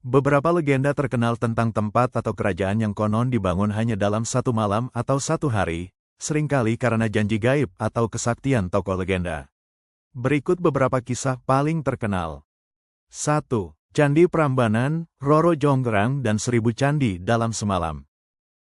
Beberapa legenda terkenal tentang tempat atau kerajaan yang konon dibangun hanya dalam satu malam atau satu hari, seringkali karena janji gaib atau kesaktian tokoh legenda. Berikut beberapa kisah paling terkenal. 1. Candi Prambanan, Roro Jonggrang dan 1000 Candi dalam semalam.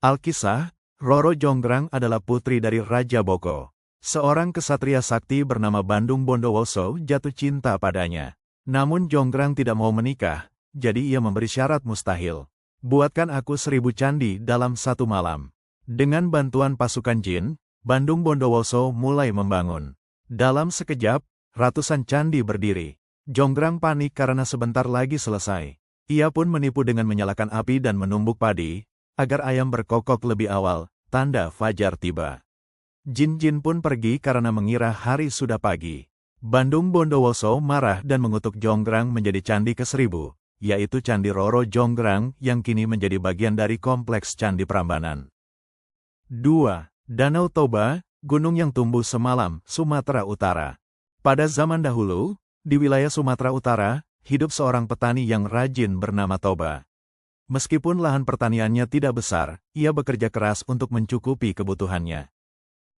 Alkisah, Roro Jonggrang adalah putri dari Raja Boko. Seorang kesatria sakti bernama Bandung Bondowoso jatuh cinta padanya. Namun Jonggrang tidak mau menikah, jadi ia memberi syarat mustahil. Buatkan aku 1000 candi dalam satu malam. Dengan bantuan pasukan jin, Bandung Bondowoso mulai membangun. Dalam sekejap, ratusan candi berdiri. Jonggrang panik karena sebentar lagi selesai. Ia pun menipu dengan menyalakan api dan menumbuk padi, agar ayam berkokok lebih awal, tanda fajar tiba. Jin-jin pun pergi karena mengira hari sudah pagi. Bandung Bondowoso marah dan mengutuk Jonggrang menjadi candi ke-1000, yaitu Candi Roro Jonggrang yang kini menjadi bagian dari kompleks Candi Prambanan. 2. Danau Toba, gunung yang tumbuh semalam, Sumatera Utara. Pada zaman dahulu, di wilayah Sumatera Utara, hidup seorang petani yang rajin bernama Toba. Meskipun lahan pertaniannya tidak besar, ia bekerja keras untuk mencukupi kebutuhannya.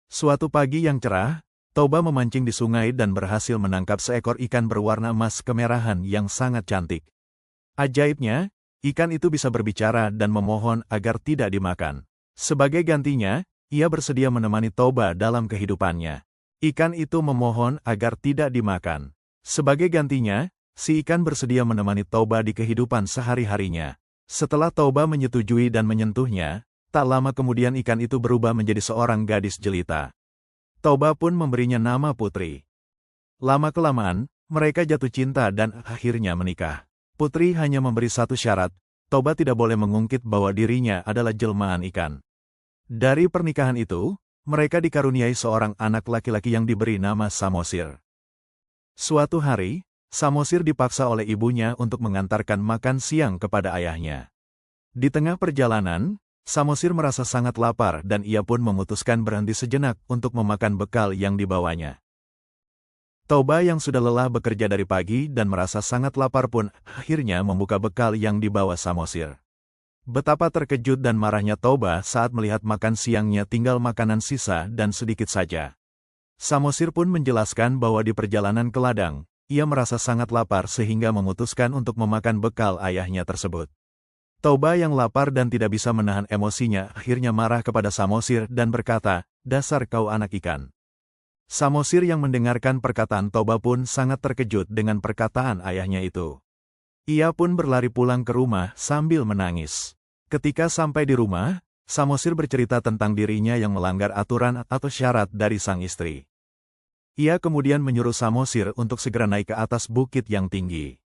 Suatu pagi yang cerah, Toba memancing di sungai dan berhasil menangkap seekor ikan berwarna emas kemerahan yang sangat cantik. Ajaibnya, ikan itu bisa berbicara dan memohon agar tidak dimakan. Sebagai gantinya, ia bersedia menemani Toba dalam kehidupannya. Ikan itu memohon agar tidak dimakan. Sebagai gantinya, si ikan bersedia menemani Toba di kehidupan sehari-harinya. Setelah Toba menyetujui dan menyentuhnya, tak lama kemudian ikan itu berubah menjadi seorang gadis jelita. Toba pun memberinya nama Putri. Lama-kelamaan, mereka jatuh cinta dan akhirnya menikah. Putri hanya memberi satu syarat, Toba tidak boleh mengungkit bahwa dirinya adalah jelmaan ikan. Dari pernikahan itu, mereka dikaruniai seorang anak laki-laki yang diberi nama Samosir. Suatu hari, Samosir dipaksa oleh ibunya untuk mengantarkan makan siang kepada ayahnya. Di tengah perjalanan, Samosir merasa sangat lapar dan ia pun memutuskan berhenti sejenak untuk memakan bekal yang dibawanya. Toba yang sudah lelah bekerja dari pagi dan merasa sangat lapar pun akhirnya membuka bekal yang dibawa Samosir. Betapa terkejut dan marahnya Toba saat melihat makan siangnya tinggal makanan sisa dan sedikit saja. Samosir pun menjelaskan bahwa di perjalanan ke ladang, ia merasa sangat lapar sehingga memutuskan untuk memakan bekal ayahnya tersebut. Toba yang lapar dan tidak bisa menahan emosinya akhirnya marah kepada Samosir dan berkata, "Dasar kau anak ikan." Samosir yang mendengarkan perkataan Toba pun sangat terkejut dengan perkataan ayahnya itu. Ia pun berlari pulang ke rumah sambil menangis. Ketika sampai di rumah, Samosir bercerita tentang dirinya yang melanggar aturan atau syarat dari sang istri. Ia kemudian menyuruh Samosir untuk segera naik ke atas bukit yang tinggi.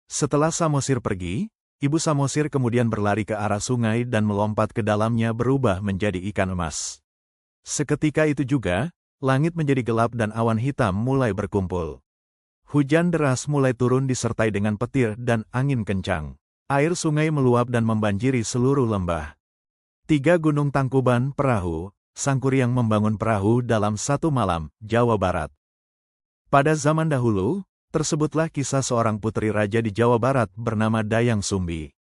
Setelah Samosir pergi, Ibu Samosir kemudian berlari ke arah sungai dan melompat ke dalamnya berubah menjadi ikan emas. Seketika itu juga, langit menjadi gelap dan awan hitam mulai berkumpul. Hujan deras mulai turun disertai dengan petir dan angin kencang. Air sungai meluap dan membanjiri seluruh lembah. 3 Gunung Tangkuban Perahu, Sangkuriang membangun perahu dalam satu malam, Jawa Barat. Pada zaman dahulu, tersebutlah kisah seorang putri raja di Jawa Barat bernama Dayang Sumbi.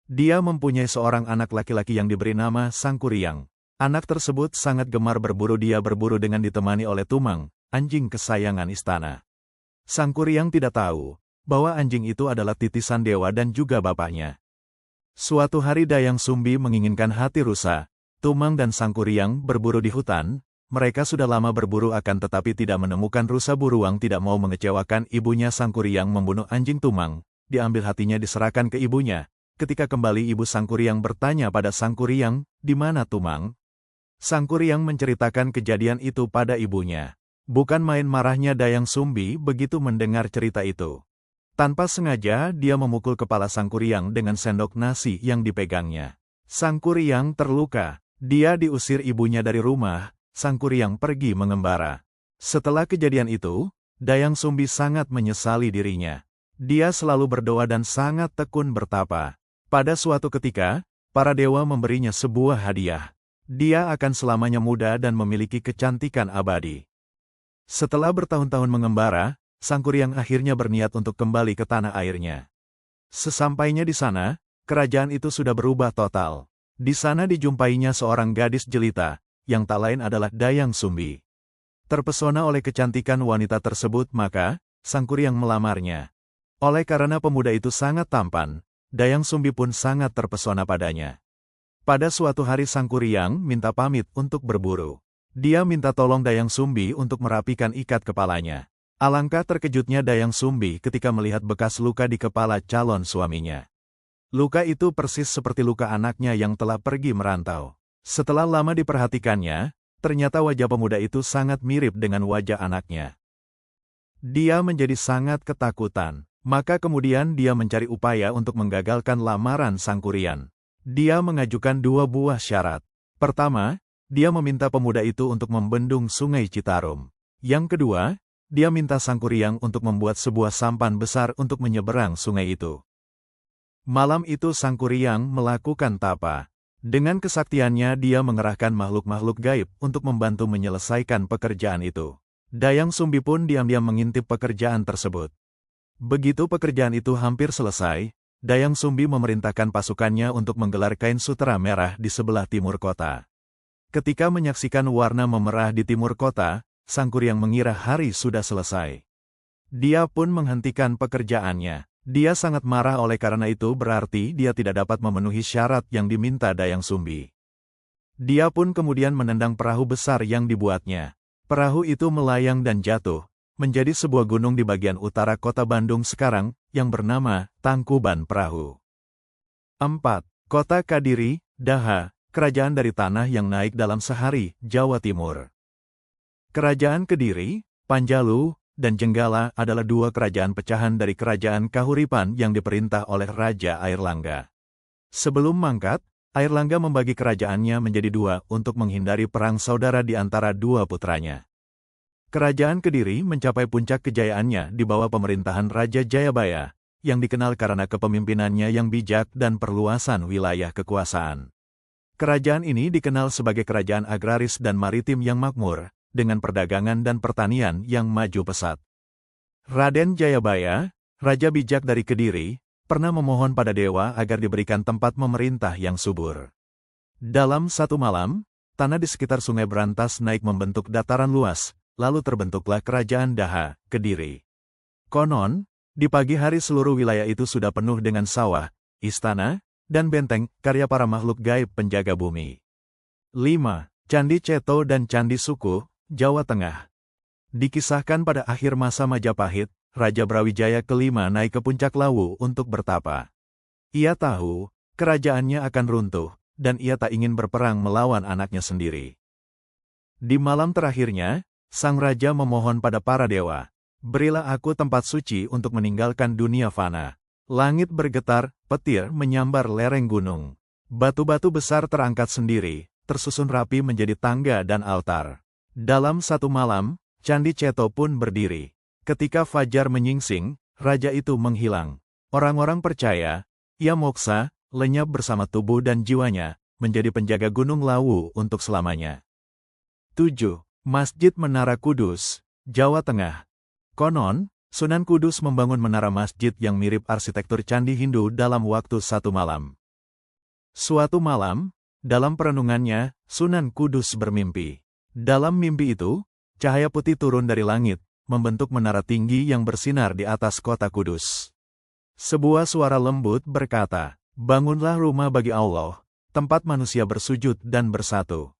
Dia mempunyai seorang anak laki-laki yang diberi nama Sangkuriang. Anak tersebut sangat gemar berburu. Dia berburu dengan ditemani oleh Tumang, anjing kesayangan istana. Sangkuriang tidak tahu bahwa anjing itu adalah titisan dewa dan juga bapaknya. Suatu hari Dayang Sumbi menginginkan hati rusa. Tumang dan Sangkuriang berburu di hutan. Mereka sudah lama berburu akan tetapi tidak menemukan rusa. Buruang tidak mau mengecewakan ibunya. Sangkuriang membunuh anjing Tumang, diambil hatinya diserahkan ke ibunya. Ketika kembali ibu Sangkuriang bertanya pada Sangkuriang, "Di mana Tumang?" Sangkuriang menceritakan kejadian itu pada ibunya. Bukan main marahnya Dayang Sumbi begitu mendengar cerita itu. Tanpa sengaja dia memukul kepala Sangkuriang dengan sendok nasi yang dipegangnya. Sangkuriang terluka, dia diusir ibunya dari rumah. Sangkuriang pergi mengembara. Setelah kejadian itu, Dayang Sumbi sangat menyesali dirinya. Dia selalu berdoa dan sangat tekun bertapa. Pada suatu ketika, para dewa memberinya sebuah hadiah. Dia akan selamanya muda dan memiliki kecantikan abadi. Setelah bertahun-tahun mengembara, Sangkuriang akhirnya berniat untuk kembali ke tanah airnya. Sesampainya di sana, kerajaan itu sudah berubah total. Di sana dijumpainya seorang gadis jelita, yang tak lain adalah Dayang Sumbi. Terpesona oleh kecantikan wanita tersebut maka, Sang Kuryang melamarnya. Oleh karena pemuda itu sangat tampan, Dayang Sumbi pun sangat terpesona padanya. Pada suatu hari Sang Kuryang minta pamit untuk berburu. Dia minta tolong Dayang Sumbi untuk merapikan ikat kepalanya. Alangkah terkejutnya Dayang Sumbi ketika melihat bekas luka di kepala calon suaminya. Luka itu persis seperti luka anaknya yang telah pergi merantau. Setelah lama diperhatikannya, ternyata wajah pemuda itu sangat mirip dengan wajah anaknya. Dia menjadi sangat ketakutan, maka kemudian dia mencari upaya untuk menggagalkan lamaran Sang Kuryang. Dia mengajukan 2 buah syarat. Pertama, dia meminta pemuda itu untuk membendung Sungai Citarum. Yang kedua, dia minta Sang Kuryang untuk membuat sebuah sampan besar untuk menyeberang sungai itu. Malam itu Sang Kuryang melakukan tapa. Dengan kesaktiannya dia mengerahkan makhluk-makhluk gaib untuk membantu menyelesaikan pekerjaan itu. Dayang Sumbi pun diam-diam mengintip pekerjaan tersebut. Begitu pekerjaan itu hampir selesai, Dayang Sumbi memerintahkan pasukannya untuk menggelar kain sutera merah di sebelah timur kota. Ketika menyaksikan warna memerah di timur kota, Sang Kuryang mengira hari sudah selesai. Dia pun menghentikan pekerjaannya. Dia sangat marah oleh karena itu berarti dia tidak dapat memenuhi syarat yang diminta Dayang Sumbi. Dia pun kemudian menendang perahu besar yang dibuatnya. Perahu itu melayang dan jatuh, menjadi sebuah gunung di bagian utara kota Bandung sekarang, yang bernama Tangkuban Perahu. 4. Kota Kadiri, Daha, kerajaan dari tanah yang naik dalam sehari, Jawa Timur. Kerajaan Kediri, Panjalu, dan Jenggala adalah 2 kerajaan pecahan dari kerajaan Kahuripan yang diperintah oleh Raja Airlangga. Sebelum mangkat, Airlangga membagi kerajaannya menjadi 2 untuk menghindari perang saudara di antara 2 putranya. Kerajaan Kediri mencapai puncak kejayaannya di bawah pemerintahan Raja Jayabaya, yang dikenal karena kepemimpinannya yang bijak dan perluasan wilayah kekuasaan. Kerajaan ini dikenal sebagai kerajaan agraris dan maritim yang makmur, dengan perdagangan dan pertanian yang maju pesat. Raden Jayabaya, Raja bijak dari Kediri, pernah memohon pada dewa agar diberikan tempat memerintah yang subur. Dalam satu malam, tanah di sekitar Sungai Berantas naik membentuk dataran luas, lalu terbentuklah kerajaan Daha, Kediri. Konon, di pagi hari seluruh wilayah itu sudah penuh dengan sawah, istana, dan benteng, karya para makhluk gaib penjaga bumi. 5. Candi Ceto dan Candi Suku, Jawa Tengah. Dikisahkan pada akhir masa Majapahit, Raja Brawijaya kelima naik ke puncak Lawu untuk bertapa. Ia tahu, kerajaannya akan runtuh, dan ia tak ingin berperang melawan anaknya sendiri. Di malam terakhirnya, sang raja memohon pada para dewa, "Berilah aku tempat suci untuk meninggalkan dunia fana." Langit bergetar, petir menyambar lereng gunung. Batu-batu besar terangkat sendiri, tersusun rapi menjadi tangga dan altar. Dalam satu malam, Candi Ceto pun berdiri. Ketika fajar menyingsing, raja itu menghilang. Orang-orang percaya, ia moksa, lenyap bersama tubuh dan jiwanya, menjadi penjaga Gunung Lawu untuk selamanya. 7. Masjid Menara Kudus, Jawa Tengah. Konon, Sunan Kudus membangun menara masjid yang mirip arsitektur candi Hindu dalam waktu satu malam. Suatu malam, dalam perenungannya, Sunan Kudus bermimpi. Dalam mimpi itu, cahaya putih turun dari langit, membentuk menara tinggi yang bersinar di atas kota Kudus. Sebuah suara lembut berkata, "Bangunlah rumah bagi Allah, tempat manusia bersujud dan bersatu."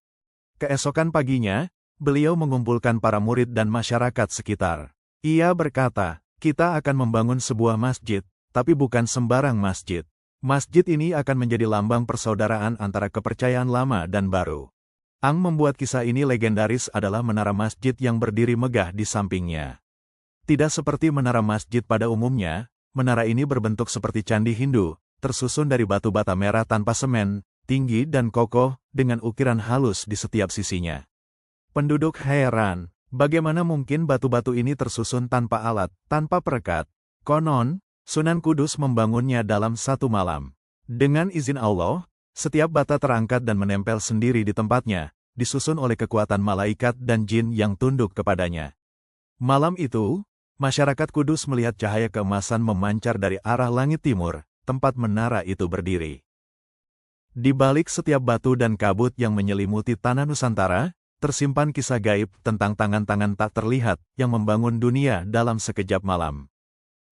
Keesokan paginya, beliau mengumpulkan para murid dan masyarakat sekitar. Ia berkata, "Kita akan membangun sebuah masjid, tapi bukan sembarang masjid. Masjid ini akan menjadi lambang persaudaraan antara kepercayaan lama dan baru." Ang membuat kisah ini legendaris adalah menara masjid yang berdiri megah di sampingnya. Tidak seperti menara masjid pada umumnya, menara ini berbentuk seperti candi Hindu, tersusun dari batu bata merah tanpa semen, tinggi dan kokoh, dengan ukiran halus di setiap sisinya. Penduduk heran, bagaimana mungkin batu-batu ini tersusun tanpa alat, tanpa perekat? Konon, Sunan Kudus membangunnya dalam satu malam. Dengan izin Allah, setiap bata terangkat dan menempel sendiri di tempatnya, disusun oleh kekuatan malaikat dan jin yang tunduk kepadanya. Malam itu, Masyarakat Kudus melihat cahaya keemasan memancar dari arah langit timur, tempat menara itu berdiri. Di balik setiap batu dan kabut yang menyelimuti tanah Nusantara, tersimpan kisah gaib tentang tangan-tangan tak terlihat yang membangun dunia dalam sekejap malam.